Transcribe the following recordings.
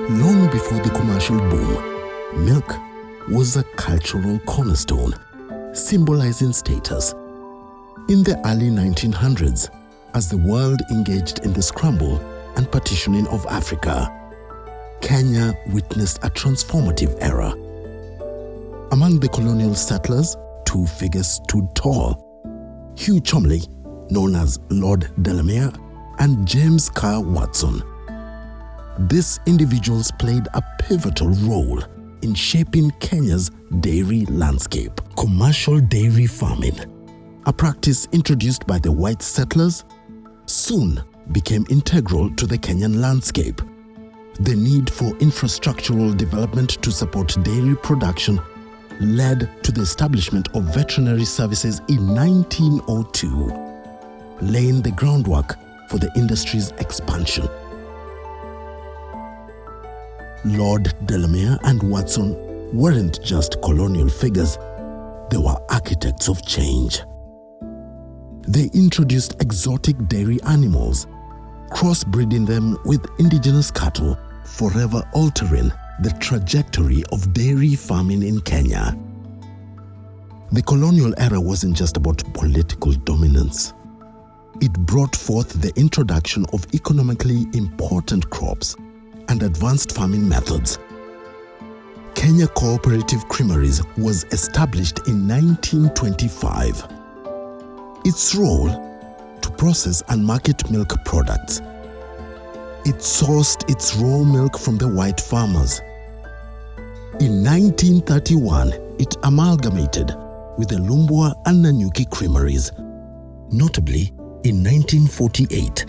Long before the commercial boom, milk was a cultural cornerstone, symbolizing status. In the early 1900s, as the world engaged in the scramble and partitioning of Africa, Kenya witnessed a transformative era. Among the colonial settlers, two figures stood tall: Hugh Chomley, known as Lord Delamere, and James Kerr Watson. These individuals played a pivotal role in shaping Kenya's dairy landscape. Commercial dairy farming, a practice introduced by the white settlers, soon became integral to the Kenyan landscape. The need for infrastructural development to support dairy production led to the establishment of veterinary services in 1902, laying the groundwork for the industry's expansion. Lord Delamere and Watson weren't just colonial figures, they were architects of change. They introduced exotic dairy animals, crossbreeding them with indigenous cattle, forever altering the trajectory of dairy farming in Kenya. The colonial era wasn't just about political dominance. It brought forth the introduction of economically important crops and advanced farming methods. Kenya Cooperative Creameries was established in 1925. Its role: to process and market milk products. It sourced its raw milk from the white farmers. In 1931, it amalgamated with the Lumbwa and Nanyuki creameries. Notably, in 1948,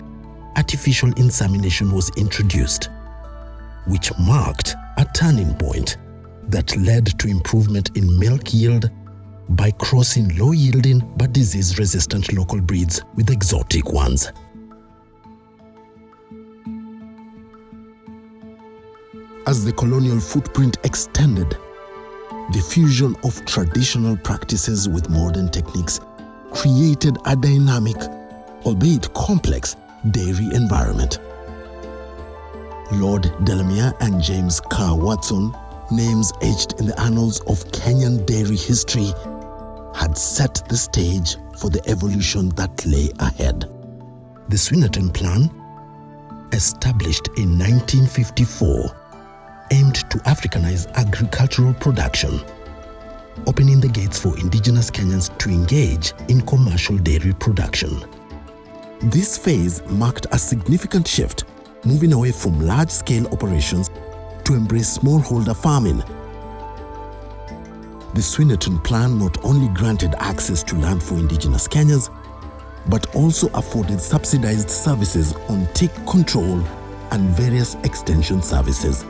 artificial insemination was introduced, which marked a turning point that led to improvement in milk yield by crossing low-yielding but disease-resistant local breeds with exotic ones. As the colonial footprint extended, the fusion of traditional practices with modern techniques created a dynamic, albeit complex, dairy environment. Lord Delamere and James Kerr Watson, names etched in the annals of Kenyan dairy history, had set the stage for the evolution that lay ahead. The Swinnerton Plan, established in 1954, aimed to Africanize agricultural production, opening the gates for indigenous Kenyans to engage in commercial dairy production. This phase marked a significant shift, moving away from large-scale operations to embrace smallholder farming. The Swinnerton Plan not only granted access to land for indigenous Kenyans, but also afforded subsidized services on tick control and various extension services.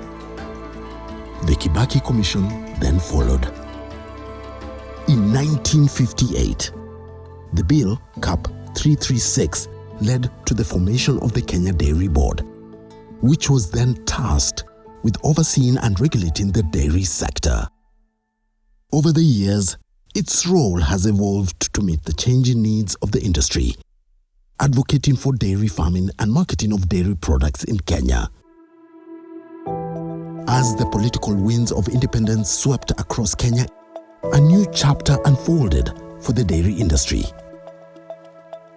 The Kibaki Commission then followed. In 1958, the Bill Cap 336 led to the formation of the Kenya Dairy Board, which was then tasked with overseeing and regulating the dairy sector. Over the years, its role has evolved to meet the changing needs of the industry, advocating for dairy farming and marketing of dairy products in Kenya. As the political winds of independence swept across Kenya, a new chapter unfolded for the dairy industry.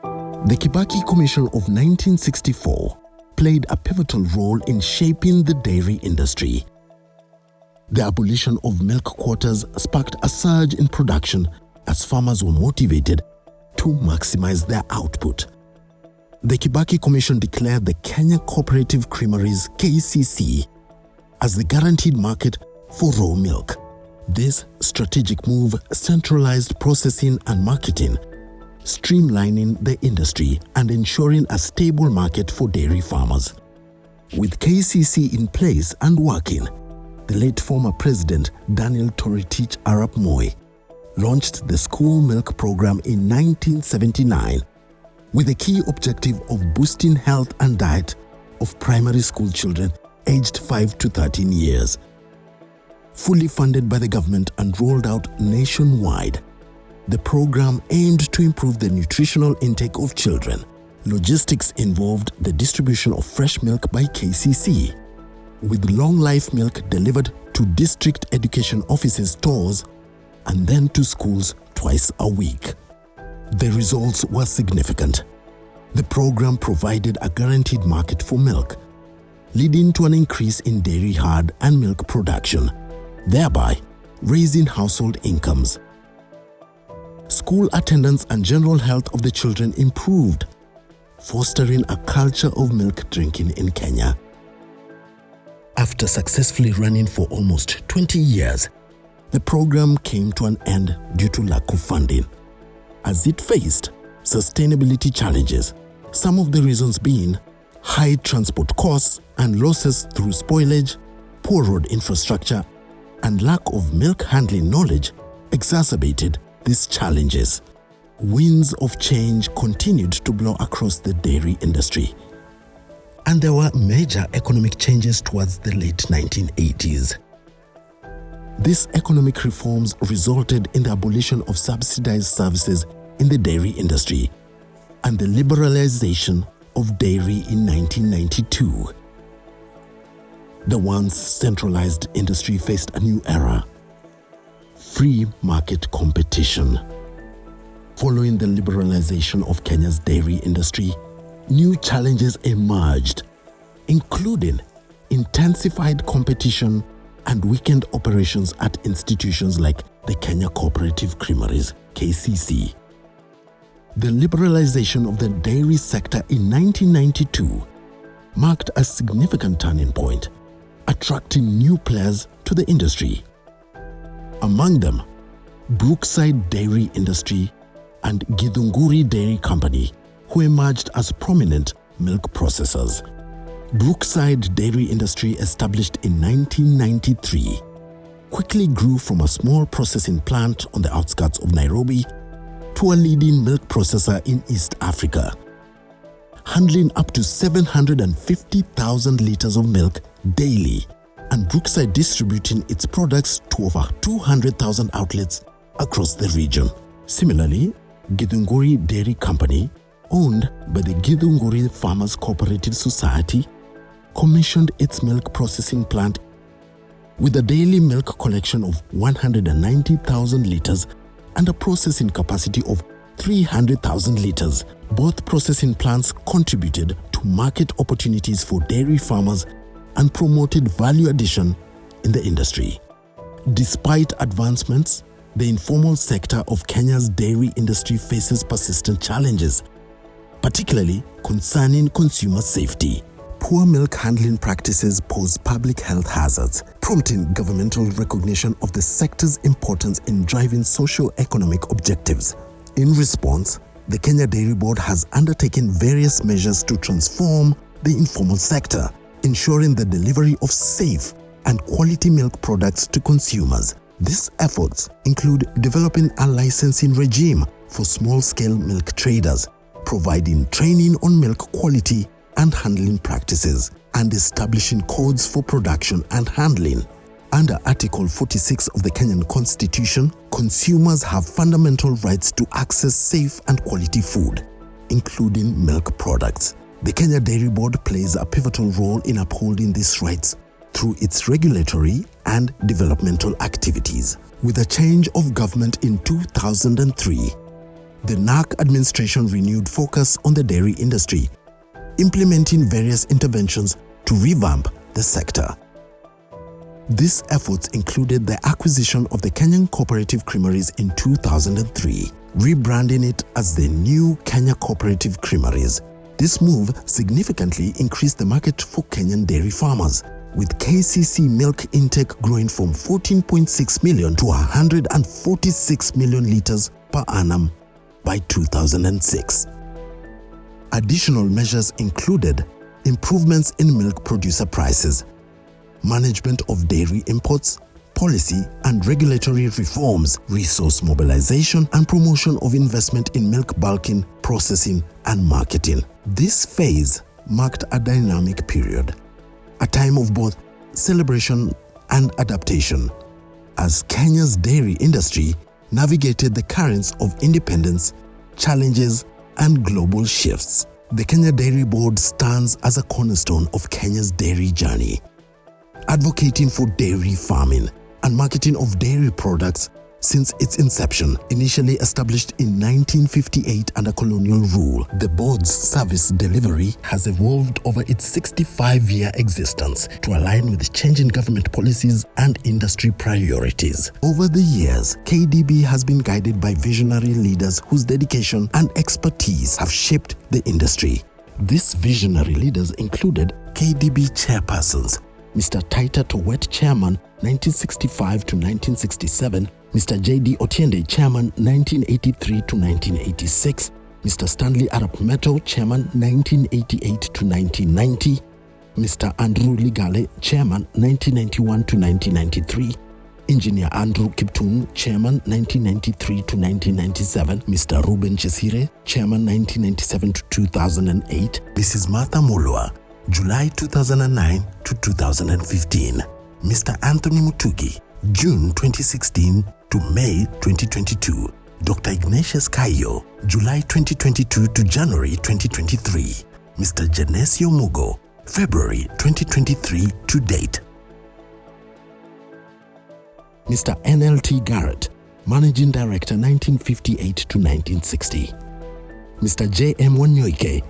The Kibaki Commission of 1964 played a pivotal role in shaping the dairy industry. The abolition of milk quotas sparked a surge in production as farmers were motivated to maximize their output. The Kibaki Commission declared the Kenya Cooperative Creameries (KCC) as the guaranteed market for raw milk. This strategic move centralized processing and marketing, streamlining the industry and ensuring a stable market for dairy farmers. With KCC in place and working, the late former President Daniel Toroitich Arap Moi launched the school milk program in 1979 with the key objective of boosting health and diet of primary school children aged 5 to 13 years. Fully funded by the government and rolled out nationwide, the program aimed to improve the nutritional intake of children, Logistics involved the distribution of fresh milk by KCC, with long-life milk delivered to district education offices' stores and then to schools twice a week. The results were significant. The program provided a guaranteed market for milk, leading to an increase in dairy herd and milk production, thereby raising household incomes. School attendance and general health of the children improved, fostering a culture of milk drinking in Kenya. After successfully running for almost 20 years, the program came to an end due to lack of funding, as it faced sustainability challenges, some of the reasons being high transport costs and losses through spoilage, poor road infrastructure, and lack of milk handling knowledge exacerbated these challenges. Winds of change continued to blow across the dairy industry, and there were major economic changes towards the late 1980s. These economic reforms resulted in the abolition of subsidized services in the dairy industry and the liberalization of dairy in 1992. The once centralized industry faced a new era: free market competition. Following the liberalization of Kenya's dairy industry, new challenges emerged, including intensified competition and weakened operations at institutions like the Kenya Cooperative Creameries, KCC. The liberalization of the dairy sector in 1992 marked a significant turning point, attracting new players to the industry. Among them, Brookside Dairy Industry and Githunguri Dairy Company, who emerged as prominent milk processors. Brookside Dairy Industry, established in 1993, quickly grew from a small processing plant on the outskirts of Nairobi to a leading milk processor in East Africa, handling up to 750,000 liters of milk daily, and Brookside distributing its products to over 200,000 outlets across the region. Similarly, Githunguri Dairy Company, owned by the Githunguri Farmers Cooperative Society, commissioned its milk processing plant with a daily milk collection of 190,000 liters and a processing capacity of 300,000 liters. Both processing plants contributed to market opportunities for dairy farmers and promoted value addition in the industry. Despite advancements, the informal sector of Kenya's dairy industry faces persistent challenges, particularly concerning consumer safety. Poor milk handling practices pose public health hazards, prompting governmental recognition of the sector's importance in driving socio-economic objectives. In response, the Kenya Dairy Board has undertaken various measures to transform the informal sector, ensuring the delivery of safe and quality milk products to consumers. These efforts include developing a licensing regime for small-scale milk traders, providing training on milk quality and handling practices, and establishing codes for production and handling. Under Article 46 of the Kenyan Constitution, consumers have fundamental rights to access safe and quality food, including milk products. The Kenya Dairy Board plays a pivotal role in upholding these rights through its regulatory and developmental activities. With a change of government in 2003, the NAC administration renewed focus on the dairy industry, implementing various interventions to revamp the sector. These efforts included the acquisition of the Kenyan Cooperative Creameries in 2003, rebranding it as the new Kenya Cooperative Creameries. This move significantly increased the market for Kenyan dairy farmers, with KCC milk intake growing from 14.6 million to 146 million liters per annum by 2006. Additional measures included improvements in milk producer prices, management of dairy imports, policy and regulatory reforms, resource mobilization, and promotion of investment in milk bulking, processing, and marketing. This phase marked a dynamic period, a time of both celebration and adaptation, as Kenya's dairy industry navigated the currents of independence, challenges, and global shifts. The Kenya Dairy Board stands as a cornerstone of Kenya's dairy journey, advocating for dairy farming and marketing of dairy products since its inception, initially established in 1958 under colonial rule. The board's service delivery has evolved over its 65-year existence to align with changing government policies and industry priorities. Over the years, KDB has been guided by visionary leaders whose dedication and expertise have shaped the industry. These visionary leaders included KDB chairpersons, Mr. Taita Towet, Chairman, 1965 to 1967, Mr. J.D. Otiende, Chairman, 1983 to 1986, Mr. Stanley Arap Meto, Chairman, 1988 to 1990, Mr. Andrew Ligale, Chairman, 1991 to 1993, Engineer Andrew Kiptun, Chairman, 1993 to 1997, Mr. Ruben Chesire, Chairman, 1997 to 2008, Mrs. Martha Mulwa, July 2009 to 2015, Mr. Anthony Mutugi, June 2016 to May 2022, Dr. Ignatius Kayo, July 2022 to January 2023, Mr. Genesio Mugo, February 2023 to date. Mr. NLT Garrett, Managing Director 1958 to 1960, Mr. J.M. Wanyoike,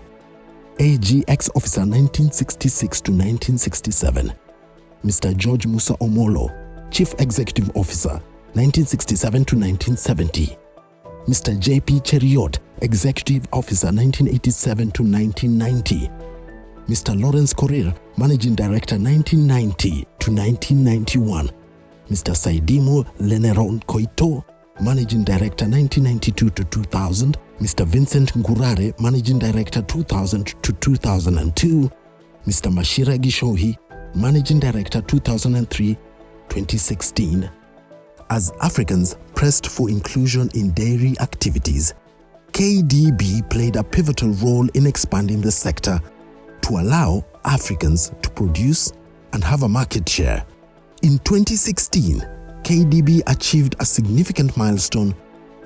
AGX Officer 1966 to 1967, Mr. George Musa Omolo, Chief Executive Officer 1967 to 1970, Mr. J.P. Cheriot, Executive Officer 1987 to 1990, Mr. Lawrence Korir, Managing Director 1990 to 1991, Mr. Saidimu Leneron Koito, Managing Director 1992 to 2000, Mr. Vincent Ngurare, Managing Director 2000 to 2002, Mr. Mashira Gishohi, Managing Director 2003-2016. As Africans pressed for inclusion in dairy activities, KDB played a pivotal role in expanding the sector to allow Africans to produce and have a market share. In 2016, KDB achieved a significant milestone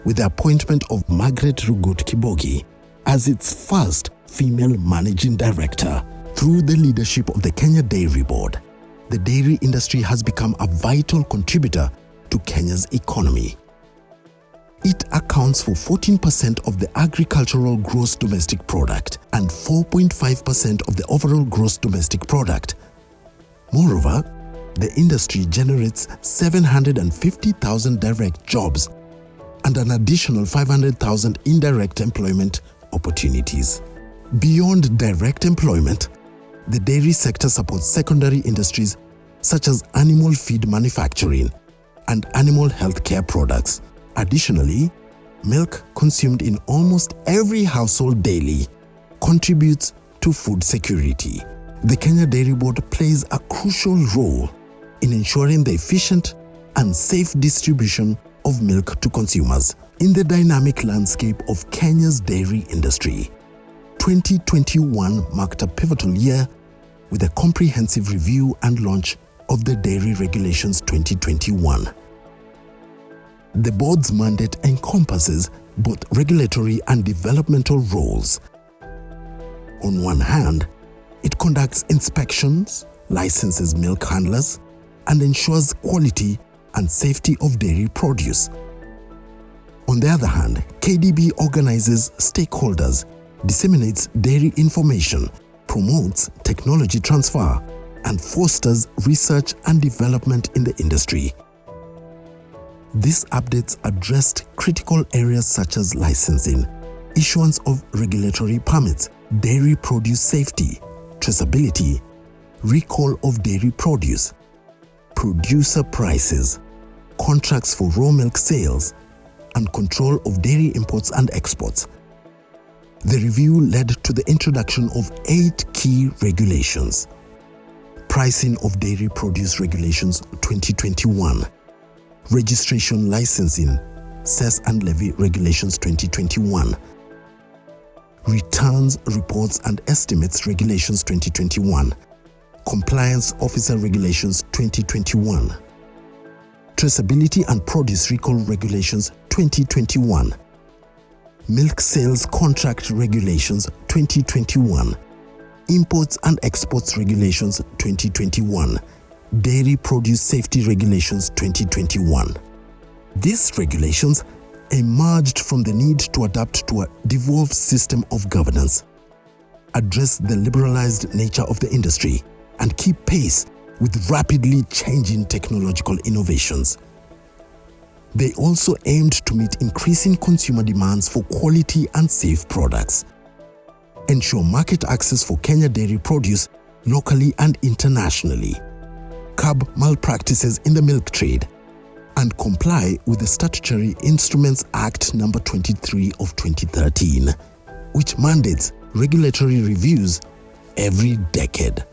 with the appointment of Margaret Rugut Kibogi as its first female managing director. Through the leadership of the Kenya Dairy Board, the dairy industry has become a vital contributor to Kenya's economy. It accounts for 14% of the agricultural gross domestic product and 4.5% of the overall gross domestic product. Moreover, the industry generates 750,000 direct jobs and an additional 500,000 indirect employment opportunities. Beyond direct employment, the dairy sector supports secondary industries such as animal feed manufacturing and animal health care products. Additionally, milk consumed in almost every household daily contributes to food security. The Kenya Dairy Board plays a crucial role in ensuring the efficient and safe distribution of milk to consumers. In the dynamic landscape of Kenya's dairy industry, 2021 marked a pivotal year with a comprehensive review and launch of the Dairy Regulations 2021. The board's mandate encompasses both regulatory and developmental roles. On one hand, it conducts inspections, licenses milk handlers, and ensures quality and safety of dairy produce. On the other hand, KDB organizes stakeholders, disseminates dairy information, promotes technology transfer, and fosters research and development in the industry. These updates addressed critical areas such as licensing, issuance of regulatory permits, dairy produce safety, traceability, recall of dairy produce, producer prices, contracts for raw milk sales, and control of dairy imports and exports. The review led to the introduction of 8 key regulations. Pricing of Dairy Produce Regulations 2021, Registration Licensing, Cess and Levy Regulations 2021, Returns, Reports and Estimates Regulations 2021, Compliance Officer Regulations 2021, Traceability and Produce Recall Regulations 2021, Milk Sales Contract Regulations 2021, Imports and Exports Regulations 2021, Dairy Produce Safety Regulations 2021. These regulations emerged from the need to adapt to a devolved system of governance, address the liberalized nature of the industry, and keep pace with rapidly changing technological innovations. They also aimed to meet increasing consumer demands for quality and safe products, ensure market access for Kenya dairy produce locally and internationally, curb malpractices in the milk trade, and comply with the Statutory Instruments Act No. 23 of 2013, which mandates regulatory reviews every decade.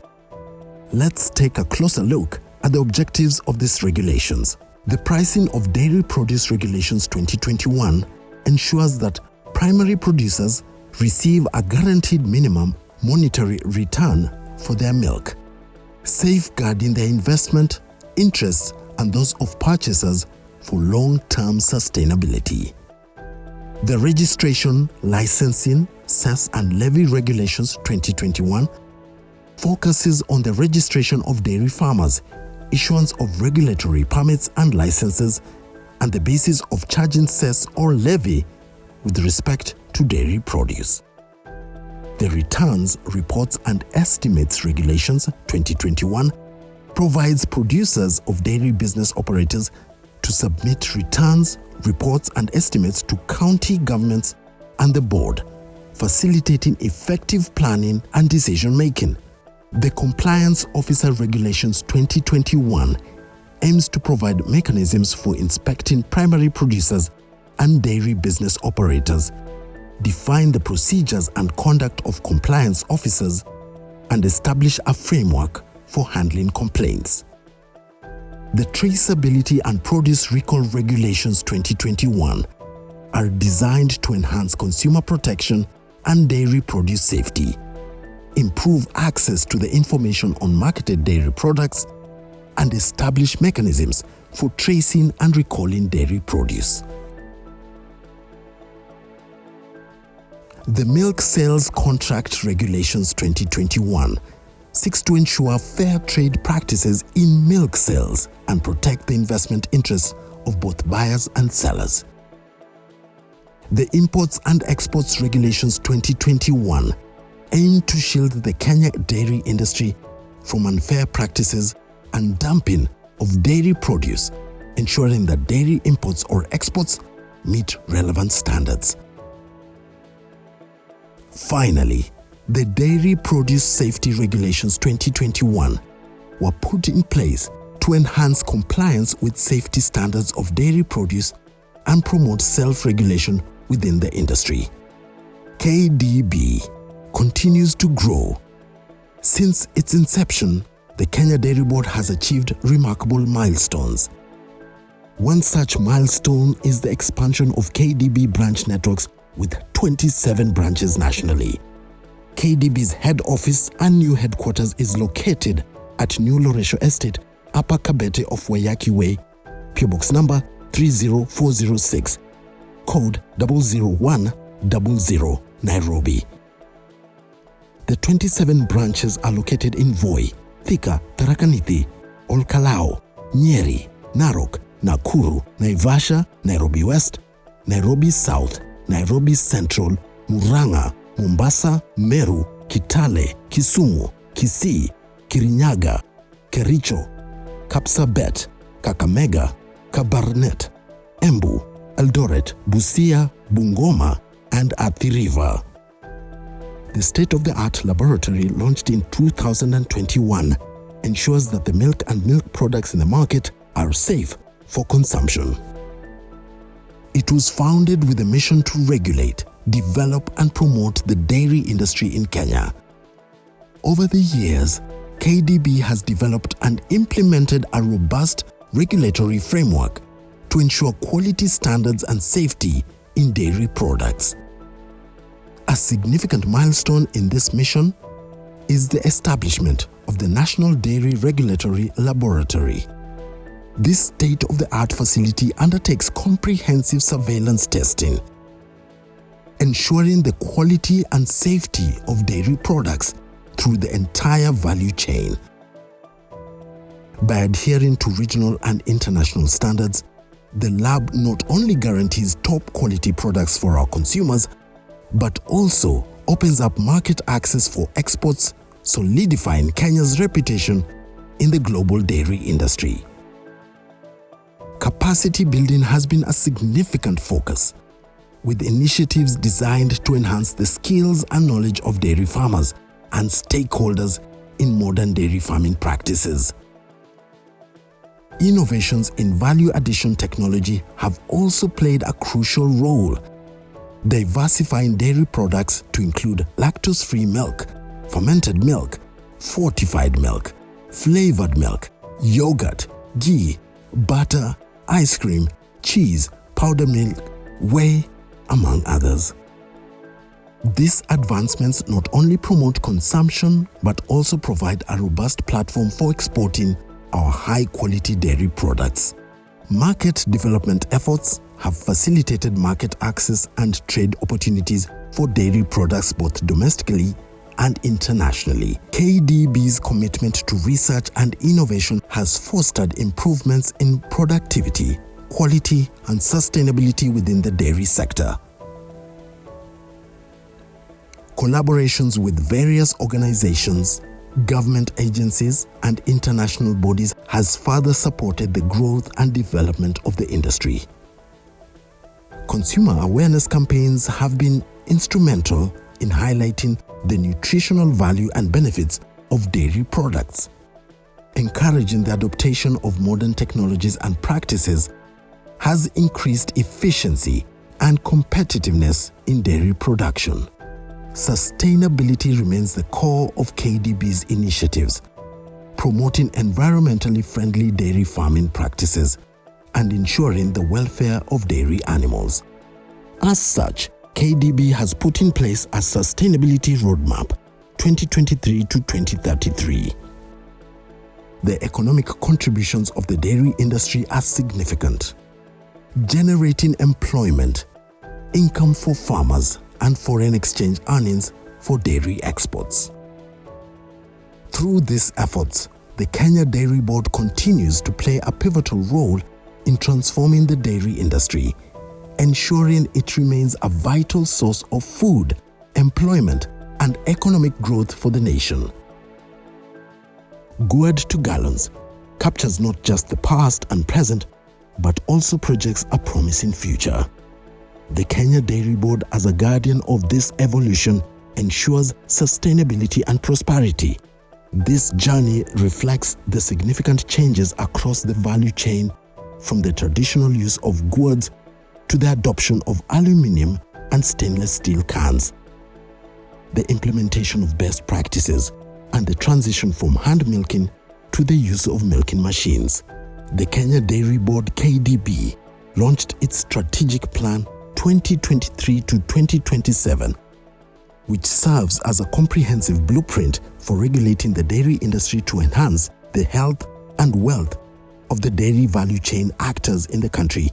Let's take a closer look at the objectives of these regulations. The Pricing of Dairy Produce Regulations 2021 ensures that primary producers receive a guaranteed minimum monetary return for their milk, safeguarding their investment, interests, and those of purchasers for long-term sustainability. The Registration, Licensing, Cess and Levy Regulations 2021 focuses on the registration of dairy farmers, issuance of regulatory permits and licenses, and the basis of charging cess or levy with respect to dairy produce. The Returns, Reports and Estimates Regulations 2021 provides producers of dairy business operators to submit returns, reports and estimates to county governments and the board, facilitating effective planning and decision-making. The Compliance Officer Regulations 2021 aims to provide mechanisms for inspecting primary producers and dairy business operators, define the procedures and conduct of compliance officers, and establish a framework for handling complaints. The Traceability and Produce Recall Regulations 2021 are designed to enhance consumer protection and dairy produce safety, improve access to the information on marketed dairy products, and establish mechanisms for tracing and recalling dairy produce. The Milk Sales Contract Regulations 2021 seeks to ensure fair trade practices in milk sales and protect the investment interests of both buyers and sellers. The Imports and Exports Regulations 2021 aim to shield the Kenya dairy industry from unfair practices and dumping of dairy produce, ensuring that dairy imports or exports meet relevant standards. Finally, the Dairy Produce Safety Regulations 2021 were put in place to enhance compliance with safety standards of dairy produce and promote self-regulation within the industry. KDB continues to grow. Since its inception, the Kenya Dairy Board has achieved remarkable milestones. One such milestone is the expansion of KDB branch networks with 27 branches nationally. KDB's head office and new headquarters is located at New Loresho Estate, Upper Kabete of Wayaki Way, PO Box number 30406, code 00100, Nairobi. The 27 branches are located in Voi, Thika, Tharaka Nithi, Olkalao, Nyeri, Narok, Nakuru, Naivasha, Nairobi West, Nairobi South, Nairobi Central, Murang'a, Mombasa, Meru, Kitale, Kisumu, Kisii, Kirinyaga, Kericho, Kapsabet, Kakamega, Kabarnet, Embu, Eldoret, Busia, Bungoma, and Athi River. The state-of-the-art laboratory launched in 2021 ensures that the milk and milk products in the market are safe for consumption. It was founded with a mission to regulate, develop and promote the dairy industry in Kenya. Over the years, KDB has developed and implemented a robust regulatory framework to ensure quality standards and safety in dairy products. A significant milestone in this mission is the establishment of the National Dairy Regulatory Laboratory. This state-of-the-art facility undertakes comprehensive surveillance testing, ensuring the quality and safety of dairy products through the entire value chain. By adhering to regional and international standards, the lab not only guarantees top quality products for our consumers, but also opens up market access for exports, solidifying Kenya's reputation in the global dairy industry. Capacity building has been a significant focus, with initiatives designed to enhance the skills and knowledge of dairy farmers and stakeholders in modern dairy farming practices. Innovations in value addition technology have also played a crucial role, diversifying dairy products to include lactose-free milk, fermented milk, fortified milk, flavored milk, yogurt, ghee, butter, ice cream, cheese, powdered milk, whey, among others. These advancements not only promote consumption but also provide a robust platform for exporting our high-quality dairy products. Market development efforts have facilitated market access and trade opportunities for dairy products both domestically and internationally. KDB's commitment to research and innovation has fostered improvements in productivity, quality, and sustainability within the dairy sector. Collaborations with various organizations, government agencies, and international bodies has further supported the growth and development of the industry. Consumer awareness campaigns have been instrumental in highlighting the nutritional value and benefits of dairy products, encouraging the adoption of modern technologies and practices has increased efficiency and competitiveness in dairy production. Sustainability remains the core of KDB's initiatives, promoting environmentally friendly dairy farming practices and ensuring the welfare of dairy animals. As such, KDB has put in place a Sustainability Roadmap 2023 to 2033. The economic contributions of the dairy industry are significant, generating employment, income for farmers, and foreign exchange earnings for dairy exports. Through these efforts, the Kenya Dairy Board continues to play a pivotal role in transforming the dairy industry, ensuring it remains a vital source of food, employment, and economic growth for the nation. Gourd to Gallons captures not just the past and present, but also projects a promising future. The Kenya Dairy Board, as a guardian of this evolution, ensures sustainability and prosperity. This journey reflects the significant changes across the value chain, from the traditional use of gourds to the adoption of aluminum and stainless steel cans, the implementation of best practices, and the transition from hand milking to the use of milking machines. The Kenya Dairy Board KDB launched its strategic plan 2023 to 2027, which serves as a comprehensive blueprint for regulating the dairy industry to enhance the health and wealth of the dairy value chain actors in the country.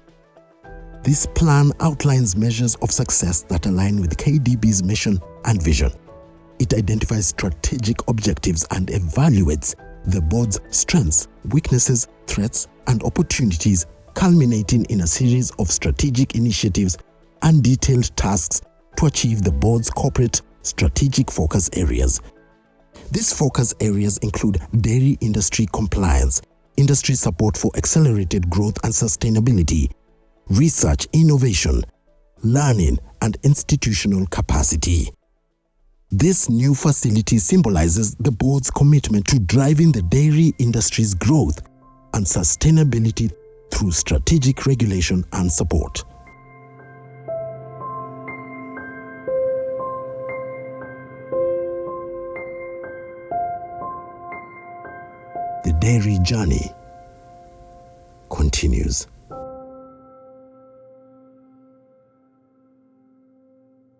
This plan outlines measures of success that align with KDB's mission and vision. It identifies strategic objectives and evaluates the board's strengths, weaknesses, threats, and opportunities, culminating in a series of strategic initiatives and detailed tasks to achieve the board's corporate strategic focus areas. These focus areas include dairy industry compliance, industry support for accelerated growth and sustainability, research, innovation, learning, and institutional capacity. This new facility symbolizes the board's commitment to driving the dairy industry's growth and sustainability through strategic regulation and support. The dairy journey continues.